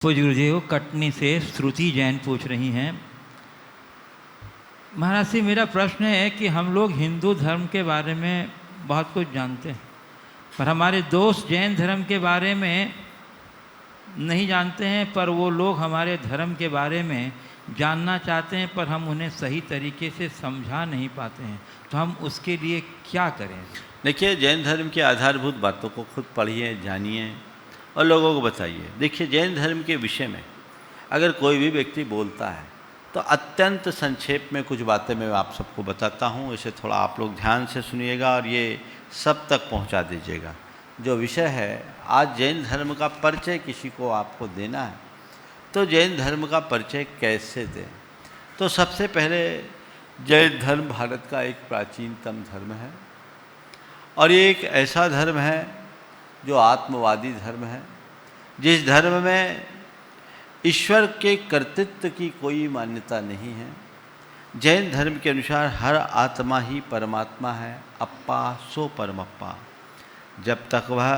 पूज्य गुरुदेव, कटनी से श्रुति जैन पूछ रही हैं। महाराज जी, मेरा प्रश्न है कि हम लोग हिंदू धर्म के बारे में बहुत कुछ जानते हैं, पर हमारे दोस्त जैन धर्म के बारे में नहीं जानते हैं, पर वो लोग हमारे धर्म के बारे में जानना चाहते हैं, पर हम उन्हें सही तरीके से समझा नहीं पाते हैं। तो हम उसके लिए क्या करें? देखिए, जैन धर्म की आधारभूत बातों को खुद पढ़िए, जानिए और लोगों को बताइए। देखिए, जैन धर्म के विषय में अगर कोई भी व्यक्ति बोलता है तो अत्यंत संक्षेप में कुछ बातें मैं आप सबको बताता हूँ। इसे थोड़ा आप लोग ध्यान से सुनिएगा और ये सब तक पहुँचा दीजिएगा। जो विषय है, आज जैन धर्म का परिचय किसी को आपको देना है तो जैन धर्म का परिचय कैसे दें? तो सबसे पहले, जैन धर्म भारत का एक प्राचीनतम धर्म है और ये एक ऐसा धर्म है जो आत्मवादी धर्म है, जिस धर्म में ईश्वर के कर्तृत्व की कोई मान्यता नहीं है। जैन धर्म के अनुसार हर आत्मा ही परमात्मा है, अप्पा सो परमप्पा। जब तक वह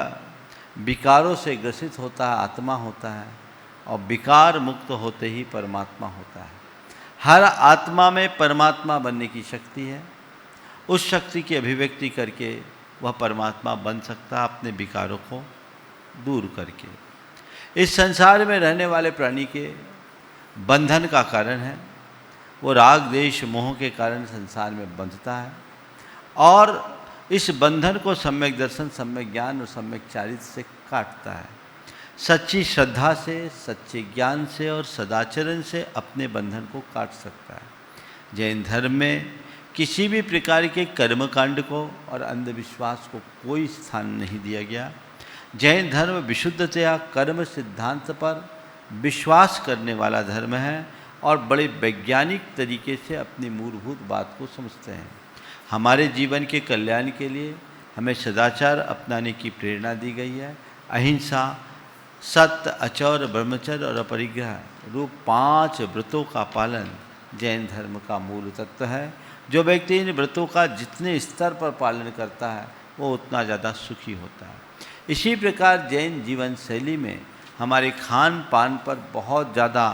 विकारों से ग्रसित होता है आत्मा होता है, और विकार मुक्त होते ही परमात्मा होता है। हर आत्मा में परमात्मा बनने की शक्ति है। उस शक्ति की अभिव्यक्ति करके वह परमात्मा बन सकता है, अपने विकारों को दूर करके। इस संसार में रहने वाले प्राणी के बंधन का कारण है, वो राग देश मोह के कारण संसार में बंधता है, और इस बंधन को सम्यक दर्शन, सम्यक ज्ञान और सम्यक चारित्र से काटता है। सच्ची श्रद्धा से, सच्चे ज्ञान से और सदाचरण से अपने बंधन को काट सकता है। जैन धर्म में किसी भी प्रकार के कर्मकांड को और अंधविश्वास को कोई स्थान नहीं दिया गया। जैन धर्म विशुद्धतया कर्म सिद्धांत पर विश्वास करने वाला धर्म है और बड़े वैज्ञानिक तरीके से अपनी मूलभूत बात को समझते हैं। हमारे जीवन के कल्याण के लिए हमें सदाचार अपनाने की प्रेरणा दी गई है। अहिंसा, सत्य, अचौर, ब्रह्मचर्य और अपरिग्रह रूप 5 व्रतों का पालन जैन धर्म का मूल तत्व है। जो व्यक्ति इन व्रतों का जितने स्तर पर पालन करता है वो उतना ज़्यादा सुखी होता है। इसी प्रकार जैन जीवन शैली में हमारे खान पान पर बहुत ज़्यादा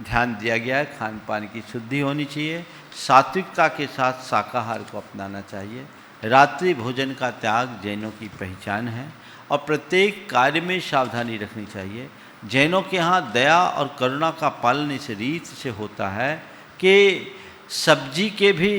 ध्यान दिया गया है। खान पान की शुद्धि होनी चाहिए, सात्विकता के साथ शाकाहार को अपनाना चाहिए। रात्रि भोजन का त्याग जैनों की पहचान है और प्रत्येक कार्य में सावधानी रखनी चाहिए। जैनों के यहाँ दया और करुणा का पालन इस रीत से होता है कि सब्जी के भी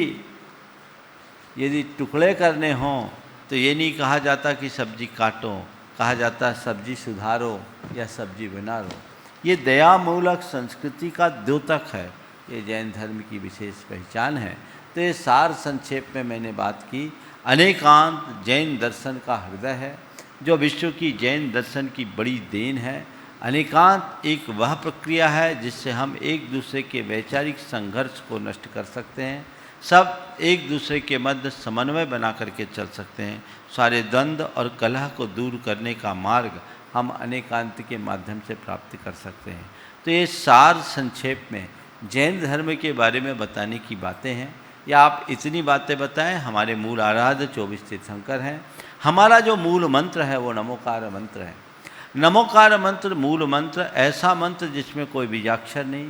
यदि टुकड़े करने हों तो ये नहीं कहा जाता कि सब्जी काटो, कहा जाता सब्जी सुधारो या सब्जी बना लो। ये दयामूलक संस्कृति का द्योतक है, ये जैन धर्म की विशेष पहचान है। तो ये सार संक्षेप में मैंने बात की। अनेकांत जैन दर्शन का हृदय है, जो विश्व की जैन दर्शन की बड़ी देन है। अनेकांत एक वह प्रक्रिया है जिससे हम एक दूसरे के वैचारिक संघर्ष को नष्ट कर सकते हैं। सब एक दूसरे के मध्य समन्वय बना करके चल सकते हैं। सारे द्वंद्व और कलह को दूर करने का मार्ग हम अनेकांत के माध्यम से प्राप्त कर सकते हैं। तो ये सार संक्षेप में जैन धर्म के बारे में बताने की बातें हैं। या आप इतनी बातें बताएं। हमारे मूल आराध्य 24 तीर्थंकर हैं। हमारा जो मूल मंत्र है वो नमोकार मंत्र है। नमोकार मंत्र मूल मंत्र, ऐसा मंत्र जिसमें कोई बीजाक्षर नहीं,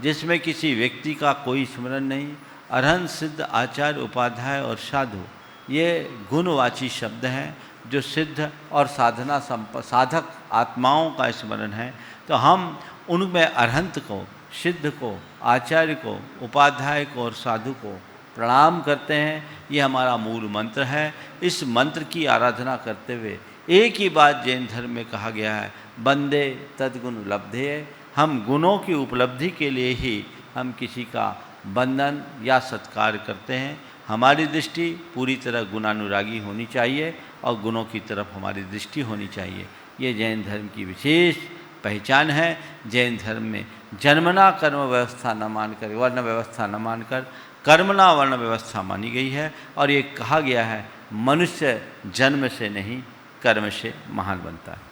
जिसमें किसी व्यक्ति का कोई स्मरण नहीं। अरहंत, सिद्ध, आचार्य, उपाध्याय और साधु ये गुणवाची शब्द हैं जो सिद्ध और साधक आत्माओं का स्मरण है। तो हम उनमें अरहंत को, सिद्ध को, आचार्य को, उपाध्याय को और साधु को प्रणाम करते हैं। ये हमारा मूल मंत्र है। इस मंत्र की आराधना करते हुए एक ही बात जैन धर्म में कहा गया है, वंदे तद्गुण लब्धे। हम गुणों की उपलब्धि के लिए ही हम किसी का वंदन या सत्कार करते हैं। हमारी दृष्टि पूरी तरह गुणानुरागी होनी चाहिए और गुणों की तरफ हमारी दृष्टि होनी चाहिए। ये जैन धर्म की विशेष पहचान है। जैन धर्म में जन्मना कर्म व्यवस्था न मानकर, वर्ण व्यवस्था न मानकर कर्मणा वर्ण व्यवस्था मानी गई है। और ये कहा गया है, मनुष्य जन्म से नहीं कर्म से महान बनता है।